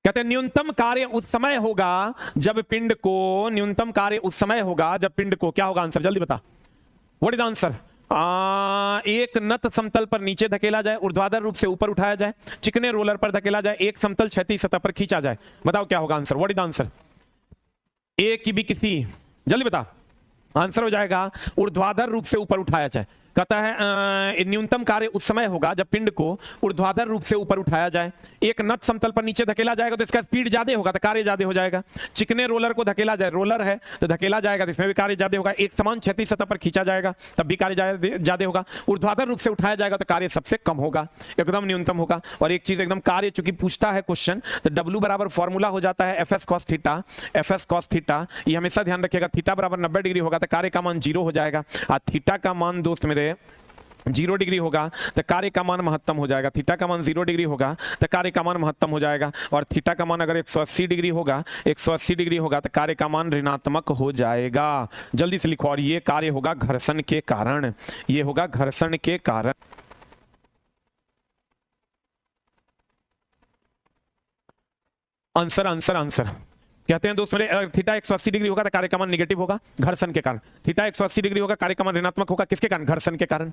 कहते हैं न्यूनतम कार्य उस समय होगा जब पिंड को, न्यूनतम कार्य उस समय होगा जब पिंड को, क्या होगा आंसर, जल्दी बता, व्हाट इज आंसर? एक नत समतल पर नीचे धकेला जाए, ऊर्ध्वाधर रूप से ऊपर उठाया जाए, चिकने रोलर पर धकेला जाए, एक समतल क्षैतिज सतह पर खींचा जाए। बताओ क्या होगा answer, what is answer? A की भी किसी, जल्दी बता, आंसर हो जाएगा ऊर्ध्वाधर रूप से ऊपर उठाया जाए। कहता है न्यूनतम कार्य उस समय होगा जब पिंड को ऊर्ध्वाधर रूप से ऊपर उठाया जाए, एक नत समतल पर नीचे धकेला जाएगा तो इसका स्पीड ज्यादा होगा तो कार्य ज्यादा हो जाएगा, चिकने रोलर को धकेला जाए, रोलर है तो धकेला जाएगा तो इसमें भी कार्य ज्यादा होगा, एक समान क्षैतिज सतह पर खींचा जाएगा तब भी कार्य ज्यादा होगा, ऊर्ध्वाधर रूप से उठाया जाएगा तो कार्य सबसे कम होगा, एकदम न्यूनतम होगा। और एक चीज एकदम कार्य चूंकि पूछता है क्वेश्चन तो W बराबर फॉर्मूला हो जाता है F S cos theta, F S cos theta, ये हमेशा ध्यान रखिएगा, थीटा बराबर 90 डिग्री होगा तो कार्य का मान 0 हो जाएगा, और थीटा का मान दोस्त मेरे 0 डिग्री होगा तो कार्य का मान महत्तम हो जाएगा, थीटा का मान 0 डिग्री होगा तो कार्य का मान महत्तम हो जाएगा, और थीटा का मान अगर 180 डिग्री होगा, 180 डिग्री होगा तो कार्य का मान ऋणात्मक हो जाएगा। जल्दी से लिखो, और ये कार्य होगा घर्षण के कारण, ये होगा घर्षण के कारण। आंसर आंसर आंसर कहते हैं दोस्त मेरे, थीटा 180 डिग्री होगा तो कार्य का मान निगेटिव होगा घर्षण के कारण, थीटा 180 डिग्री होगा कार्य का मान ऋणात्मक होगा, किसके कारण? घर्षण के कारण।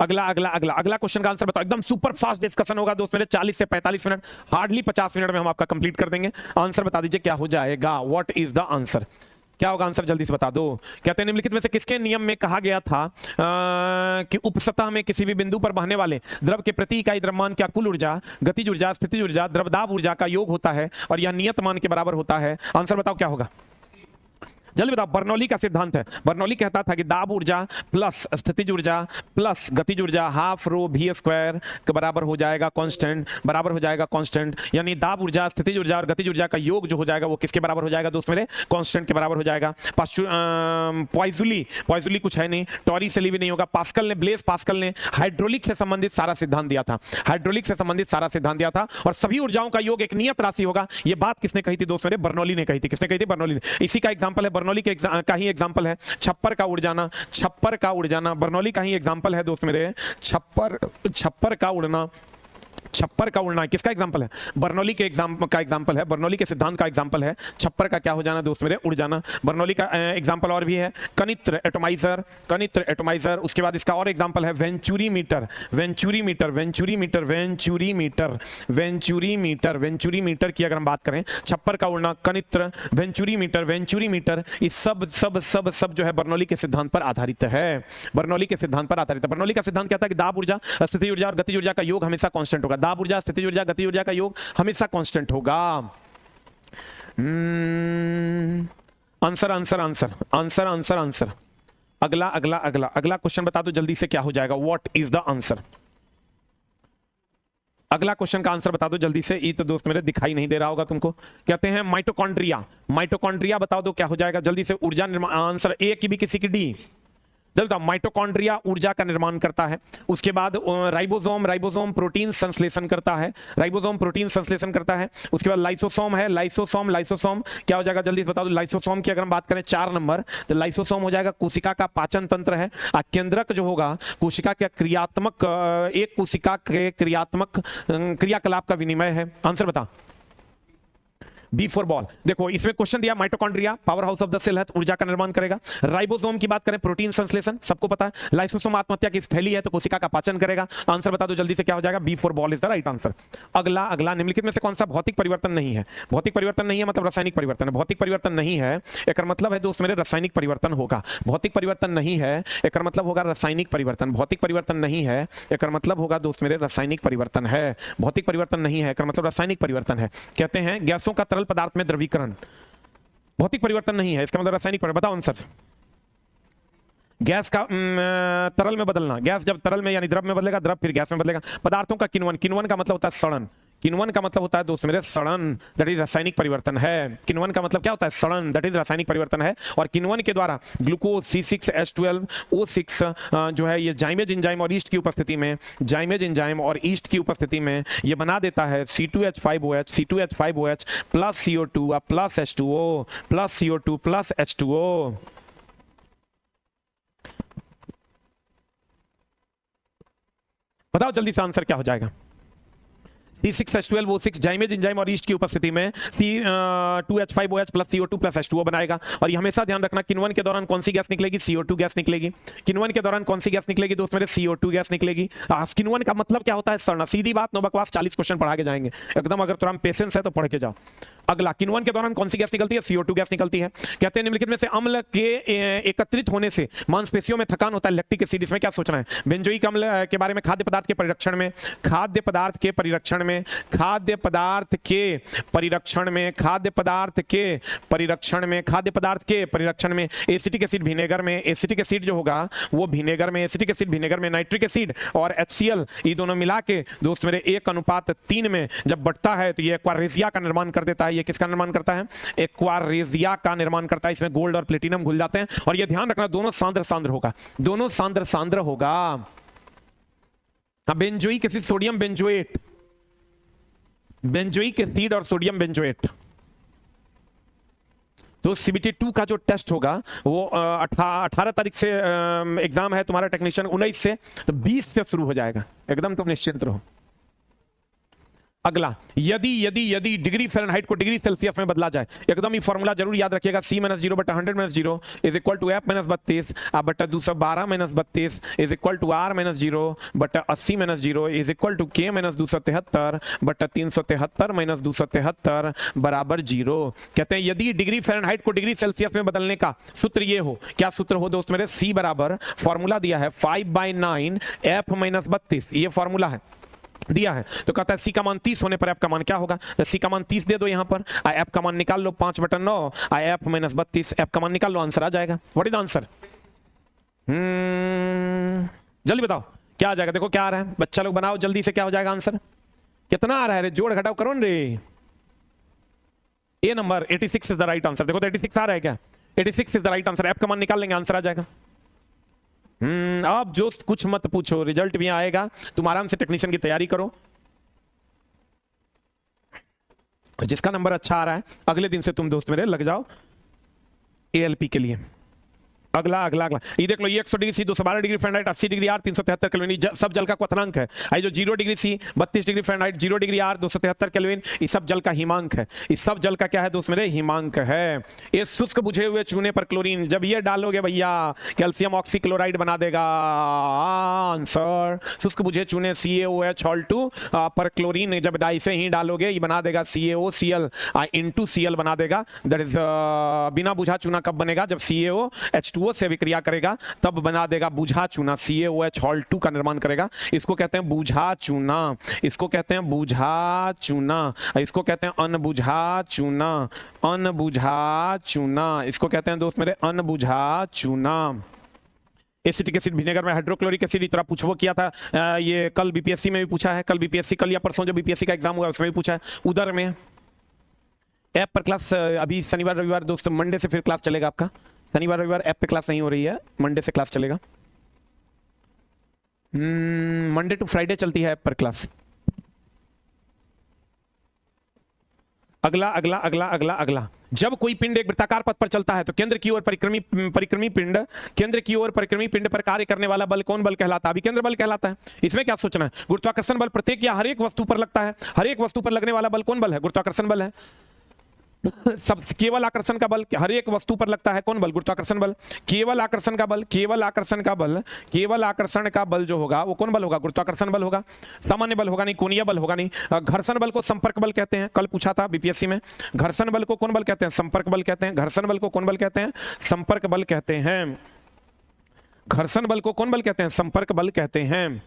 अगला अगला अगला अगला क्वेश्चन का आंसर बताओ, एकदम सुपर फास्ट डिस्कशन होगा दोस्त मेरे, 40 से 45 मिनट, हार्डली 50 मिनट में हम आपका कंप्लीट कर देंगे। आंसर बता दीजिए क्या हो जाएगा, व्हाट इज द आंसर, क्या होगा आंसर, जल्दी से बता दो। कहते हैं निम्नलिखित में से किसके नियम में कहा गया था कि उपसतह में किसी भी बिंदु पर बहने वाले द्रव के प्रति इकाई द्रव्यमान क्या कुल ऊर्जा, गतिज ऊर्जा, स्थितिज ऊर्जा, द्रवदाब ऊर्जा का योग होता है और यह नियत मान के बराबर होता है। आंसर बताओ क्या होगा, जल्दी बताओ। बर्नौली का सिद्धांत है, बर्नौली कहता था कि दाब ऊर्जा प्लस स्थितिज ऊर्जा प्लस गतिज ऊर्जा हाफ रो वी स्क्वायर के बराबर हो जाएगा कांस्टेंट, बराबर हो जाएगा कांस्टेंट, यानी दाब ऊर्जा, स्थितिज ऊर्जा और गतिज ऊर्जा का योग जो हो जाएगा वो किसके बराबर हो जाएगा दोस्त मेरे? कांस्टेंट के बराबर हो जाएगा। पॉइजुली, पॉइजुली कुछ है नहीं, टॉरी से भी नहीं होगा, पास्कल ने, ब्लेस पास्कल ने हाइड्रोलिक से संबंधित सारा सिद्धांत दिया था, हाइड्रोलिक से संबंधित सारा सिद्धांत दिया था, और सभी ऊर्जाओं का योग एक नियत राशि होगा। ये बात किसने कही थी दोस्त मेरे? बर्नौली ने कही थी। किसने कही थी? बर्नौली ने। इसी का एग्जांपल है, बर्नौली के का ही एग्जांपल है छप्पर का उड़ जाना, छप्पर का उड़ जाना, बर्नौली का ही एग्जांपल है दोस्त मेरे, छप्पर का उड़ना, छप्पर का उड़ना किसका एग्जांपल है? बर्नौली के एग्जांपल है, बर्नौली के सिद्धांत का एग्जांपल है छप्पर का क्या हो जाना दोस्त मेरे? उड़ जाना। बर्नौली का एग्जांपल और भी है कनित्र एटोमाइजर, कनित्र एटोमाइजर। उसके बाद इसका और एग्जांपल है venturi meter, venturi meter, venturi meter, venturi meter, venturi meter, venturi meter की अगर हम बात करें, छप्पर का उड़ना, कनित्र, वेंचुरी मीटर, वेंचुरी मीटर, इस सब सब सब सब जो है बर्नौली के सिद्धांत पर आधारित है, बर्नौली के सिद्धांत पर आधारित है। बर्नौली का सिद्धांत कहता है कि दाब ऊर्जा, स्थिति ऊर्जा और गतिज ऊर्जा का योग हमेशा कांस्टेंट होगा, दाब ऊर्जा, स्थिति ऊर्जा, गति ऊर्जा का योग हमेशा कांस्टेंट होगा। Answer answer answer answer answer answer अगला अगला अगला अगला क्वेश्चन बता दो जल्दी से क्या हो जाएगा, व्हाट इज द आंसर? अगला क्वेश्चन का आंसर बता दो जल्दी से, ये तो दोस्त मेरे दिखाई नहीं दे रहा होगा तुमको। कहते हैं माइटोकॉन्ड्रिया, माइटोकॉन्ड्रिया बता दो क्या हो जाएगा जल्दी से। ऊर्जा निर्माण, आंसर ए की भी किसी की डी, जल्दी माइटोकॉन्ड्रिया ऊर्जा का निर्माण करता है। उसके बाद राइबोसोम, राइबोसोम प्रोटीन संश्लेषण करता है, राइबोसोम प्रोटीन संश्लेषण करता है। उसके बाद लाइसोसोम है, लाइसोसोम, लाइसोसोम क्या हो जाएगा जल्दी बता दो। लाइसोसोम की अगर हम बात करें 4 नंबर तो लाइसोसोम हो जाएगा कोशिका का पाचन तंत्र है। केंद्रक जो होगा कोशिका के क्रियात्मक, एक कोशिका के क्रियात्मक क्रियाकलाप का विनिमय है। आंसर बता, बी फॉर बॉल। देखो इसमें क्वेश्चन दिया mitochondria powerhouse of the cell है तो ऊर्जा का निर्माण करेगा। राइबोसोम की बात करें प्रोटीन संश्लेषण सबको पता है। लाइसोसोम आत्महत्या की थैली है तो कोशिका का पाचन करेगा। आंसर बता दो जल्दी से क्या हो जाएगा, B for ball is the right answer. अगला अगला निम्नलिखित में से कौन सा भौतिक परिवर्तन नहीं है? भौतिक परिवर्तन नहीं है मतलब रासायनिक परिवर्तन है। भौतिक परिवर्तन नहीं है एक मतलब है दोस्त मेरे रासायनिक परिवर्तन होगा। भौतिक परिवर्तन नहीं है एक मतलब होगा रासायनिक परिवर्तन। भौतिक परिवर्तन नहीं है एक मतलब होगा दोस्त मेरे रासायनिक परिवर्तन है। भौतिक परिवर्तन नहीं है एक मतलब रासायनिक परिवर्तन है। कहते हैं गैसों का तरल पदार्थ में द्रवीकरण, भौतिक परिवर्तन नहीं है इसका मतलब रासायनिक परिवर्तन। बताओ आंसर। गैस का तरल में बदलना, गैस जब तरल में यानी द्रव में बदलेगा, द्रव फिर गैस में बदलेगा। पदार्थों का किण्वन, किण्वन का मतलब होता है सड़न, किण्वन का मतलब होता है दोस्त मेरे सड़न, दैट इज रासायनिक परिवर्तन है। किण्वन का मतलब क्या होता है? सड़न, दैट इज रासायनिक परिवर्तन है। और किण्वन के द्वारा ग्लूकोज C6H12O6 जो है ये जाइमेज एंजाइम और ईस्ट की उपस्थिति में, जाइमेज एंजाइम और ईस्ट की उपस्थिति में ये बना देता है C2H5OH, C2H5OH plus CO2 plus H2O plus CO2 plus H2O। बताओ जल्दी से आंसर क्या हो जाएगा। C6H12 O6 जाइमेज एंजाइम और ईस्ट की उपस्थिति में C2H5OH plus CO2 plus H2O बनाएगा। और ये हमेशा ध्यान रखना, किण्वन के दौरान कौन सी गैस निकलेगी? CO2 गैस निकलेगी। किण्वन के दौरान कौन सी गैस निकलेगी दोस्त मेरे? CO2 गैस निकलेगी। किण्वन का मतलब क्या होता है? सड़ना। सीधी बात, नो बकवास, 40 क्वेश्चन पढ़ा के जाएंगे एकदम, अगर तुम पेशेंस है तो पढ़ के जाओ। अगला, किण्वन के दौरान कौन सी गैस निकलती है? CO2 गैस निकलती है। कहते हैं निम्नलिखित में से अम्ल के एकत्रित होने से मांसपेशियों में थकान होता है, लैक्टिक एसिड। इसमें क्या सोचना है? बेंजोइक अम्ल के बारे में, खाद्य पदार्थ के परिरक्षण में, खाद्य पदार्थ के परिरक्षण में, खाद्य पदार्थ के परिरक्षण में, खाद्य पदार्थ के परिरक्षण में, खाद्य पदार्थ के परिरक्षण में, एसिटिक एसिड विनेगर में, एसिटिक एसिड जो होगा वो विनेगर में, एसिटिक एसिड विनेगर में, नाइट्रिक एसिड और HCl ये दोनों मिला के दोस्त मेरे 1:3 में जब बढ़ता है तो ये एक्वारेजिया का निर्माण कर देता है। ये किसका निर्माण करता है? एक्वारेजिया का निर्माण करता है। इसमें गोल्ड और प्लेटिनम घुल जाते हैं। और ये ध्यान रखना, दोनों सांद्र सांद्र होगा, दोनों सांद्र सांद्र होगा। Benzoic acid, sodium benzoate, benzoic acid और सोडियम बेंजोएट। तो CBT 2 का जो टेस्ट होगा वो 18 तारीख से एग्जाम है तुम्हारा टेक्नीशियन, 19 से, तो 20 से शुरू हो जाएगा। एकदम तुम निश्चिंत रहो। अगला, यदि यदि यदि डिग्री फ़ारेनहाइट को डिग्री सेल्सियस में बदला जाए, एकदम ही फॉर्मूला जरूर याद रखिएगा। C-0 बटा 100-0 इज इक्वल टू F-32 बटा 212-32 इज इक्वल टू R-0 बटा 80-0 इज इक्वल टू K-273 बटा 373-273 बराबर 0। कहते हैं यदि डिग्री फ़ारेनहाइट को डिग्री सेल्सियस में बदलने का सूत्र ये हो, क्या सूत्र हो दोस्त मेरे? C बराबर, फॉर्मूला दिया है 5/9 F-32, ये फॉर्मूला है दिया है। तो कहता है C का मान 30 होने पर F का मान क्या होगा? तो C का मान 30 दे दो यहां पर, F का मान निकाल लो 5/9, F-32, F का मान निकाल लो, आंसर आ जाएगा। What is answer? जल्दी बताओ क्या आ जाएगा। देखो क्या आ रहा है, बच्चा लोग बनाओ जल्दी से, क्या हो जाएगा आंसर? कितना आ रहा है रे? जोड़ घटाओ करो रे। A number 86 is the right answer. देखो तो 86 आ रहा है क्या? 86 is the right answer. F का मान निकाल लेंगे, आंसर आ जाएगा। अब जो कुछ मत पूछो, रिजल्ट भी आएगा, तुम आराम से टेक्नीशियन की तैयारी करो। जिसका नंबर अच्छा आ रहा है अगले दिन से तुम दोस्त मेरे लग जाओ ALP के लिए। अगला अगला अगला ये देख लो, ये 100 degree C, 212 degree Fahrenheit, 80 degree R, 373 kelvin, सब जल का क्वथनांक है। ये जो 0 degree C, 32 degree Fahrenheit, 0 degree R, 273 kelvin, ये सब जल का हिमांक है। इस सब जल का क्या है दोस्त मेरे? हिमांक है। ये शुष्क बुझे हुए चूने पर क्लोरीन, जब ये डालोगे भैया कैल्शियम ऑक्सीक्लोराइड बना देगा। आंसर, शुष्क बुझे चूने CaOH पर क्लोरीन जब डाई से ही डालोगे ये बना देगा CaOCl इंटू Cl बना देगा। दैट इज बिना बुझा चूना कब बनेगा? जब CaOH2 से विक्रिया करेगा तब बना देगा बुझा चूना, CaOH का निर्माण करेगा। इसको कहते हैं बुझा चूना, इसको कहते हैं बुझा चूना, इसको कहते हैं अनबुझा चूना, अनबुझा चूना, इसको कहते हैं दोस्त मेरे अनबुझा चूना। एसिटिक एसिड विनेगर में हाइड्रोक्लोरिक एसिड, इतना पूछो किया था ये कल BPSC में भी पूछा है, कल BPSC कल या परसों जो BPSC का एग्जाम हुआ उसमें भी पूछा है। उधर में ऐप पर क्लास अभी शनिवार रविवार दोस्त, मंडे से फिर क्लास चलेगा आपका। शनिवार रविवार ऐप पे क्लास नहीं हो रही है, मंडे से क्लास चलेगा। मंडे टू फ्राइडे चलती है ऐप पर क्लास। अगला अगला अगला अगला अगला, जब कोई पिंड एक वृत्ताकार पथ पर चलता है तो केंद्र की ओर परिक्रमी पिंड, केंद्र की ओर परिक्रमी पिंड पर कार्य करने वाला बल कौन बल कहलाता है? अभिकेंद्र बल कहलाता है। इसमें क्या सोचना है? गुरुत्वाकर्षण बल प्रत्येक या हर एक वस्तु पर लगता है। हर एक वस्तु पर लगने वाला बल कौन बल है? गुरुत्वाकर्षण बल है। सब केवल आकर्षण का बल हर एक वस्तु पर लगता है, कौन बल? गुरुत्वाकर्षण बल। केवल आकर्षण का बल, केवल आकर्षण का बल, केवल आकर्षण का बल जो होगा वो कौन बल होगा? गुरुत्वाकर्षण बल होगा। सामान्य बल होगा नहीं, कोणीय बल होगा नहीं। घर्षण बल को संपर्क बल कहते हैं, कल पूछा था BPSC में। घर्षण बल को कौन बल कहते हैं? संपर्क बल कहते हैं। घर्षण बल को कौन बल कहते हैं? संपर्क बल कहते हैं। घर्षण बल को कौन बल कहते हैं? संपर्क बल कहते हैं।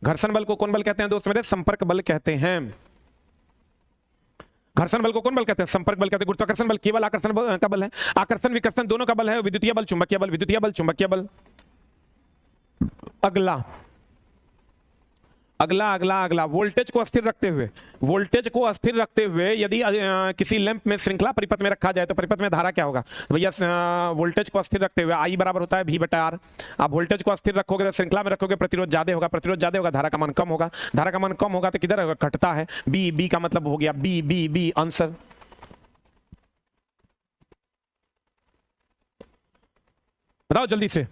घर्षण बल को कौन बल कहते हैं दोस्त मेरे? संपर्क बल कहते हैं। घर्षण बल को कौन बल कहते हैं? संपर्क बल कहते हैं। गुरुत्वाकर्षण बल केवल आकर्षण का बल है, आकर्षण विकर्षण दोनों का बल है। विद्युतीय बल, चुंबकीय बल, विद्युतीय बल, चुंबकीय बल। अगला अगला अगला अगला, वोल्टेज को अस्थिर रखते हुए, वोल्टेज को अस्थिर रखते हुए यदि किसी लैंप में श्रृंखला परिपथ में रखा जाए तो परिपथ में धारा क्या होगा? भैया वोल्टेज को अस्थिर रखते हुए I बराबर होता है V/R। आप वोल्टेज को अस्थिर रखोगे तो श्रृंखला में रखोगे, प्रतिरोध ज्यादा होगा, प्रतिरोध ज्यादा होगा, धारा का मान कम होगा, धारा का मान कम होगा तो किधर घटता है? B का मतलब हो गया B आंसर। बताओ जल्दी से।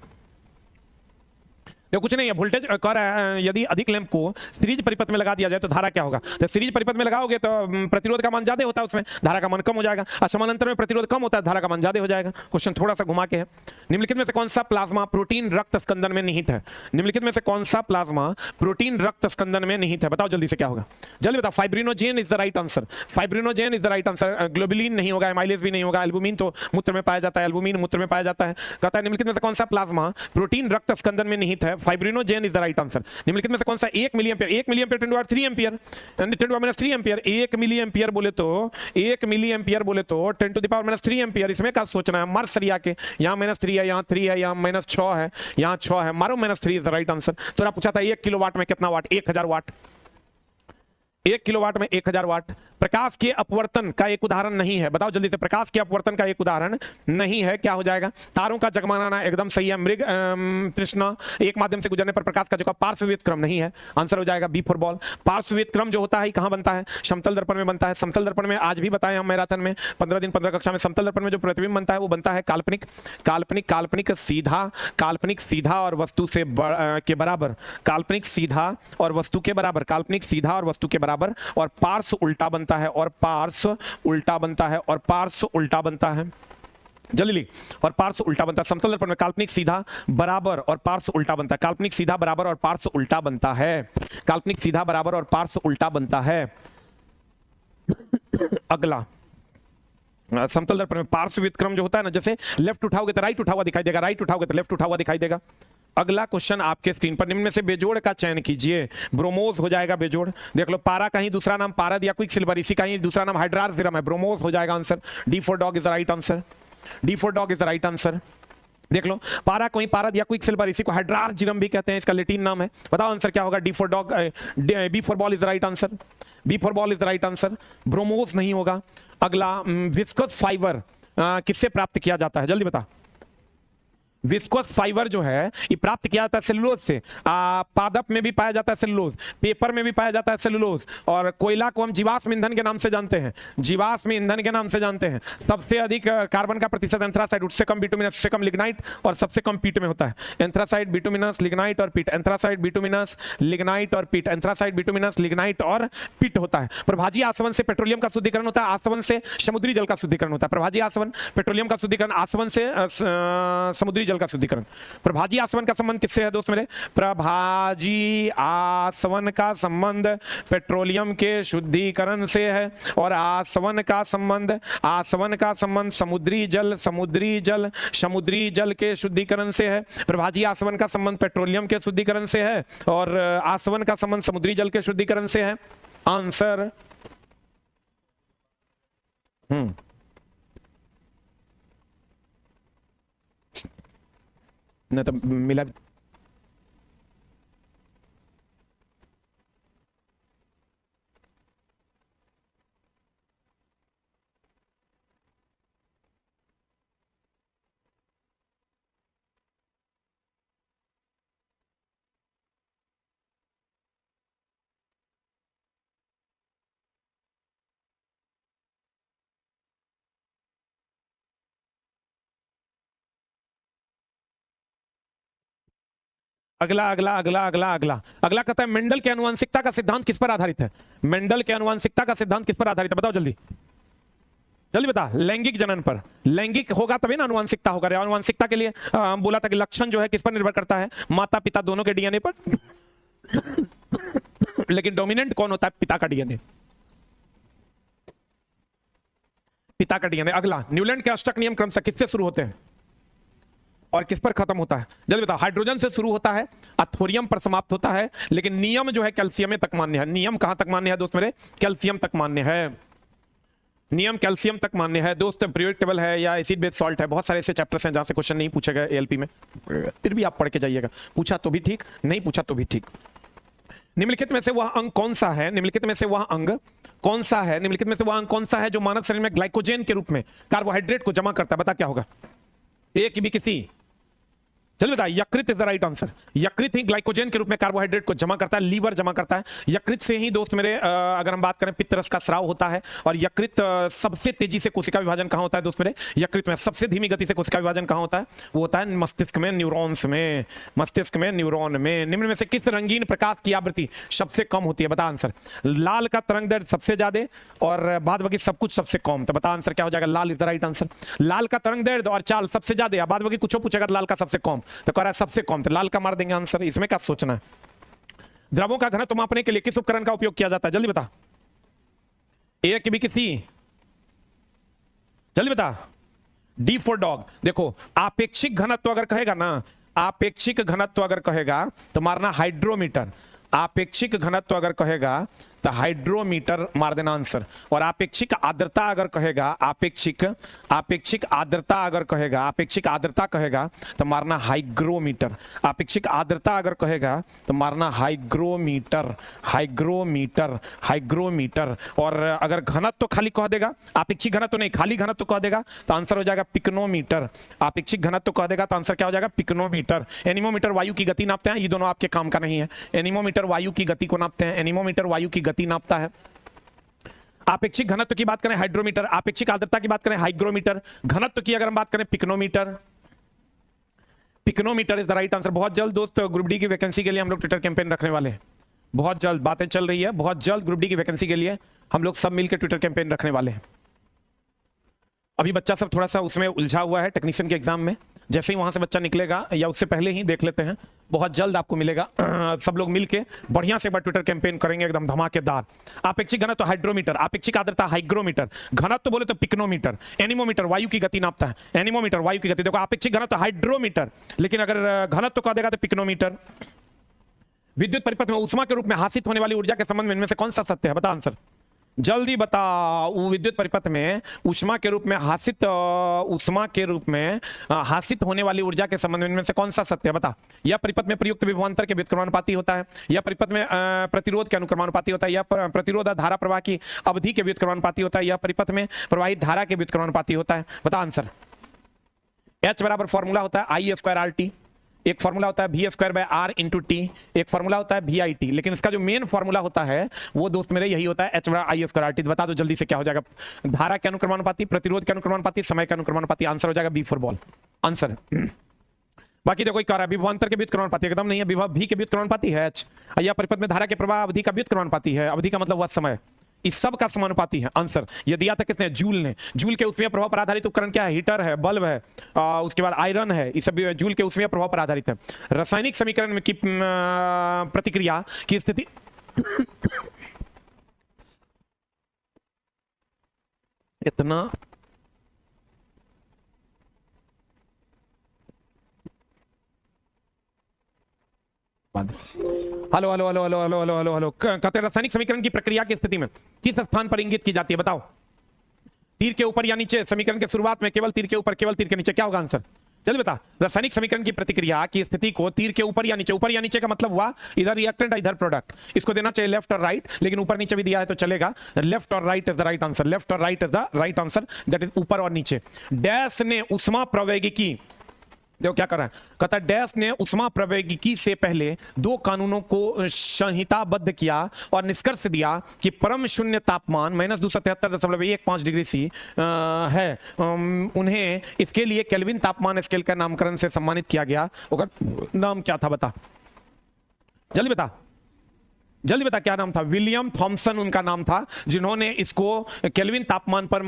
ये कुछ नहीं है, वोल्टेज कर यदि अधिक लैंप को सीरीज परिपथ में लगा दिया जाए तो धारा क्या होगा, तो सीरीज परिपथ में लगाओगे तो प्रतिरोध का मान ज्यादा होता है, उसमें धारा का मान कम हो जाएगा, और समानांतर में प्रतिरोध कम होता है, धारा का मान ज्यादा हो जाएगा। क्वेश्चन थोड़ा सा घुमा के है, निम्नलिखित में से कौन सा प्लाज्मा प्रोटीन रक्त स्कंदन में निहित है, निम्नलिखित में से कौन सा प्लाज्मा प्रोटीन रक्त स्कंदन में निहित है, बताओ जल्दी से क्या होगा, जल्दी बताओ। Fibrinogen is the right answer, fibrinogen is the right answer. Globulin नहीं होगा, एमाइलेज भी नहीं होगा, एल्बुमिन तो मूत्र में पाया जाता है, एल्बुमिन मूत्र में पाया जाता है। कहता है निम्नलिखित में से कौन सा प्लाज्मा प्रोटीन रक्त स्कंदन में निहित है, fibrinogen is the right answer. निम्नलिखित में से कौन सा 1 milliampere, 1 milliampere 10 3 ampere, 10 3 ampere, 1 milliampere बोले तो 1 मिलीएम्पियर बोले तो 10 3 एम्पियर। इसमें क्या सोचना है, मार सरिया के, यहाँ -3 है, यहाँ 3 है, यहाँ -6 है, यहाँ 6 है, मारो -3 इज द राइट आंसर। तो पूछा था 1 किलोवाट में कितना वाट, 1000 वाट, 1 किलोवाट में 1000 वाट। प्रकाश के अपवर्तन का एक उदाहरण नहीं है, बताओ जल्दी से, प्रकाश के अपवर्तन का एक उदाहरण नहीं है, क्या हो जाएगा, तारों का जगमगाना, एकदम सही है। मृग तृष्णा, एक माध्यम से गुजरने पर प्रकाश का जो पार्श्ववित क्रम नहीं है, आंसर हो जाएगा बी फॉर बॉल। पार्श्ववित क्रम जो होता है कहां बनता है, समतल दर्पण में बनता है। समतल दर्पण में आज भी बताया हम मैराथन में 15 दिन 15 कक्षा में, समतल दर्पण में जो प्रतिबिंब बनता है वो बनता है काल्पनिक, काल्पनिक, काल्पनिक सीधा, काल्पनिक सीधा और वस्तु से के बराबर, काल्पनिक सीधा और वस्तु के बराबर, काल्पनिक सीधा और वस्तु के बराबर, और पार्श्व उल्टा बनता है, और पार्श्व उल्टा बनता है, और पार्श्व उल्टा बनता है, जल्दी लिख, और पार्श्व उल्टा बनता है। समतल दर्पण में काल्पनिक सीधा बराबर और पार्श्व उल्टा बनता है, काल्पनिक सीधा बराबर और पार्श्व उल्टा बनता है, काल्पनिक सीधा बराबर और पार्श्व उल्टा बनता है। अगला, समतल दर्पण में पार्श्ववित क्रम जो होता है ना, जैसे लेफ्ट उठाओगे तो राइट उठा हुआ दिखाई देगा, राइट उठाओगे तो लेफ्ट उठा हुआ दिखाई देगा। अगला क्वेश्चन आपके स्क्रीन पर, निम्न में से बेजोड़ का चयन कीजिए। ब्रोमोज हो जाएगा बेजोड़, देख लो, पारा का ही दूसरा नाम पारद या क्विक सिल्वर, इसी का ही दूसरा नाम हाइड्रारजिरम है, ब्रोमोज हो जाएगा answer. D for dog is the right answer, D for dog is the right answer. देख लो, पारा को ही पारद या क्विक सिल्वर, इसी को हाइड्रारजिरम भी कहते हैं, इसका लैटिन नाम है। बताओ आंसर क्या होगा, D for dog, B for ball is the right answer, B for ball is the right answer, ब्रोमोज नहीं होगा। अगला, विस्कस फाइबर किससे प्राप्त किया जाता है, जल्दी बता। विस्कोस फाइबर जो है ये प्राप्त किया जाता है सेलुलोज से, पादप में भी पाया जाता है सेलुलोज, पेपर में भी पाया जाता है सेलुलोज, और कोयला को हम जीवाश्म ईंधन के नाम से जानते हैं, जीवाश्म ईंधन के नाम से जानते हैं। सबसे अधिक कार्बन का प्रतिशत एंथ्रासाइड, उससे कम बिटुमिनस, उससे कम लिग्नाइट, और सबसे कम पीट में होता है। एंथ्रासाइड, बिटुमिनस, लिग्नाइट और पीट, एंथ्रासाइड, बिटुमिनस, लिग्नाइट और पीट, एंथ्रासाइड, बिटुमिनस, लिग्नाइट और पीट होता है। प्रभाजी आसवन से पेट्रोलियम का शुद्धिकरण होता है, आसवन से समुद्री जल का शुद्धिकरण होता है। प्रभाजी आसवन पेट्रोलियम का शुद्धिकरण, आसवन से समुद्री का शुद्धिकरण। प्रभाजी आसवन का संबंध किससे है दोस्त मेरे, प्रभाजी आसवन का संबंध पेट्रोलियम के शुद्धिकरण से है, और आसवन का संबंध, आसवन का संबंध समुद्री जल, समुद्री जल, समुद्री जल के शुद्धिकरण से है। प्रभाजी आसवन का संबंध पेट्रोलियम के शुद्धिकरण से है, और आसवन का संबंध समुद्री जल के शुद्धिकरण से है। आंसर नहीं तो मिला। अगला अगला अगला अगला अगला अगला कहता है मेंडल के आनुवंशिकता का सिद्धांत किस पर आधारित है, मेंडल के आनुवंशिकता का सिद्धांत किस पर आधारित है, बताओ जल्दी, जल्दी बता। लैंगिक जनन पर, लैंगिक होगा तभी ना आनुवंशिकता होगा। आनुवंशिकता के लिए बोला था कि लक्षण जो है किस पर निर्भर करता है, माता पिता दोनों के डीएनए पर लेकिन डोमिनेंट कौन होता है, पिता का डीएनए, पिता का डीएनए। अगला, न्यूलैंड के अष्टक नियम क्रमशः किससे शुरू होते हैं और किस पर खत्म होता है, जल्दी बताओ। हाइड्रोजन से शुरू होता है, थोरियम पर समाप्त होता है, लेकिन नियम जो है कैल्शियम तक मान्य है। नियम कहां तक मान्य है दोस्त मेरे, कैल्शियम तक मान्य है, नियम कैल्शियम तक मान्य है दोस्त। पीरियोडिक टेबल है या एसिड बेस सॉल्ट है, बहुत सारे ऐसे चैप्टर्स हैं जहां से क्वेश्चन नहीं पूछे गए एएलपी में, फिर भी आप पढ़ के जाइएगा, पूछा तो भी ठीक, नहीं पूछा तो भी ठीक। निम्नलिखित में से वह अंग कौन सा है, निम्नलिखित में से वह अंग कौन सा है, निम्नलिखित में से वह अंग कौन सा है जो मानव शरीर में ग्लाइकोजेन के रूप में कार्बोहाइड्रेट को जमा करता है, बता क्या होगा। ए की बी किसी, चलिए बताइए, यकृत इज द राइट आंसर। यकृत ही ग्लाइकोजन के रूप में कार्बोहाइड्रेट को जमा करता है, लीवर जमा करता है। यकृत से ही दोस्त मेरे अगर हम बात करें पित्तरस का स्राव होता है। और यकृत सबसे तेजी से कोशिका विभाजन कहां होता है दोस्त मेरे? यकृत में। सबसे धीमी गति से कोशिका विभाजन कहां होता है? वो होता है मस्तिष्क में, न्यूरॉन्स में। मस्तिष्क में, न्यूरॉन में। निम्न में से किस रंगीन प्रकाश की आवृत्ति सबसे कम होती है? बता आंसर। लाल का तरंग दैर्ध्य सबसे ज्यादा और बाद बाकी सब कुछ सबसे कम। तो बता आंसर क्या हो जाएगा? लाल इज द राइट आंसर। लाल का तरंग दैर्ध्य और चाल सबसे ज्यादा, बाद बाकी कुछ पूछेगा तो लाल का सबसे कम, तो कह रहा है सबसे कम, तो लाल का मार देंगे आंसर। इसमें क्या सोचना है? द्रवों का घनत्व मापने के लिए किस उपकरण का उपयोग किया जाता है? जल्दी बता। ए की भी किसी, जल्दी बता। D for dog. देखो आपेक्षिक घनत्व अगर कहेगा ना, आपेक्षिक घनत्व अगर कहेगा तो मारना हाइड्रोमीटर। आपेक्षिक घनत्व अगर कहेगा तो हाइड्रोमीटर मार देना आंसर। और आपेक्षिक आर्द्रता अगर कहेगा, आपेक्षिक आर्द्रता अगर कहेगा, आपेक्षिक आर्द्रता कहेगा तो मारना हाइग्रोमीटर। आपेक्षिक आर्द्रता अगर कहेगा तो मारना हाइग्रोमीटर, हाइग्रोमीटर, हाइग्रोमीटर। और अगर घनत्व खाली कह देगा, आपेक्षिक घनत्व नहीं खाली घनत्व कह देगा तो आंसर हो जाएगा पिकनोमीटर। आपेक्षिक घनत्व कह देगा तो आंसर क्या हो जाएगा? पिकनोमीटर। एनीमोमीटर वायु की गति नापते हैं, ये दोनों आपके काम का नहीं है। एनीमोमीटर वायु की गति को नापते हैं, एनीमोमीटर वायु की गति नापता है। आपेक्षिक घनत्व की बात करें हाइड्रोमीटर, आपेक्षिक आर्द्रता की बात करें हाइग्रोमीटर, घनत्व की अगर हम बात करें पिकनोमीटर। पिकनोमीटर इज द राइट आंसर। बहुत जल्द दोस्त ग्रुप डी की वैकेंसी के लिए हम लोग ट्विटर कैंपेन रखने वाले हैं। बहुत जल्द बातें चल रही है, बहुत जल्द ग्रुप डी की वैकेंसी के लिए हम लोग सब मिलकर ट्विटर कैंपेन रखने वाले हैं। अभी बच्चा सब थोड़ा सा उसमें उलझा हुआ है टेक्नीशियन के एग्जाम में। जैसे ही वहां से बच्चा निकलेगा या उससे पहले ही देख लेते हैं, बहुत जल्द आपको मिलेगा। सब लोग मिलके बढ़िया से ट्विटर कैंपेन करेंगे एकदम धमाकेदार। आपेक्षिक घनत्व हाइड्रोमीटर, आपेक्षिक आर्द्रता हाइग्रोमीटर, घनत्व बोले तो पिकनोमीटर, एनीमोमीटर वायु की गति नापता है, एनीमोमीटर वायु की गति। देखो आपेक्षिक घनत्व हाइड्रोमीटर, लेकिन अगर घनत्व कह देगा तो पिकनोमीटर। विद्युत परिपथ में ऊष्मा के रूप में हासित होने वाली ऊर्जा के संबंध में इनमें से कौन सा सत्य है? बता आंसर जल्दी बता। विद्युत परिपथ में ऊष्मा के रूप में हासित, ऊष्मा के रूप में हासित होने वाली ऊर्जा के संबंध में से कौन सा सत्य है? बता। यह परिपथ में प्रयुक्त विभवांतर के व्युत्क्रमानुपाती होता है, यह परिपथ में प्रतिरोध के अनुक्रमानुपाती होता है, यह प्रतिरोध धारा प्रवाह की अवधि के व्युत्क्रमानुपाती होता है, यह परिपथ में प्रवाहित धारा के व्युत्क्रमानुपाती होता है। बता आंसर। H बराबर फॉर्मूला होता है आई स्क्वायर आर टी, एक फॉर्मूला होता है V square by R into T, एक फॉर्मूला होता है भी आई टी, लेकिन इसका जो मेन फॉर्मूला होता है वो दोस्त मेरे यही होता है एच बराबर आई स्क्वायर आर टी। बता दो जल्दी से क्या हो जाएगा? धारा के अनुक्रमानुपाती, प्रतिरोध के अनुक्रमानुपाती, समय के अनुक्रमानुपाती। आंसर हो जाएगा बी फॉर बॉल आंसर। बाकी देखो कह रहा है विभवांतर के व्युत्क्रमानुपाती, एकदम नहीं है। विभव भी के व्युत्क्रमानुपाती है एच, या परिपथ में धारा के प्रवाह अवधि का व्युत्क्रमानुपाती है, अवधि का मतलब हुआ समय। इस सब का समानुपाती है आंसर। ये दिया था किसने? जूल ने। जूल के ऊष्मीय प्रभाव पर आधारित उपकरण क्या है? हीटर है, बल्ब है, उसके बाद आयरन है, इस सब जूल के ऊष्मीय प्रभाव पर आधारित है। रासायनिक समीकरण में की प्रतिक्रिया की स्थिति इतना hello hello hello hello hello hello hello hello कहते हैं रासायनिक समीकरण की प्रक्रिया की स्थिति में किस स्थान पर इंगित की जाती है? बताओ। तीर के ऊपर या नीचे? समीकरण के शुरुआत में केवल तीर के ऊपर, केवल तीर के नीचे, क्या होगा आंसर? जल्दी बता। रासायनिक समीकरण की प्रतिक्रिया की स्थिति को तीर के ऊपर या नीचे, ऊपर या नीचे का मतलब हुआ इधर रिएक्टेंट इधर प्रोडक्ट। इसको देना चाहिए लेफ्ट और राइट, लेकिन ऊपर नीचे भी दिया है तो चलेगा। लेफ्ट और right is the right answer. Left और right is the right answer, that is ऊपर और नीचे। डैश ने उष्मा प्रवैगिकी, देखो क्या कर रहा है, कहता है डैश ने उष्मा प्रवैगिकी से पहले दो कानूनों को संहिताबद्ध किया और निष्कर्ष दिया कि परम शून्य तापमान -273.15 डिग्री सी है। उन्हें इसके लिए केल्विन तापमान स्केल का नामकरण से सम्मानित किया गया। उसका नाम क्या था? बता जल्दी बता, जल्दी बता क्या नाम था? विलियम थॉमसन उनका नाम था, जिन्होंने इसको केल्विन तापमान पर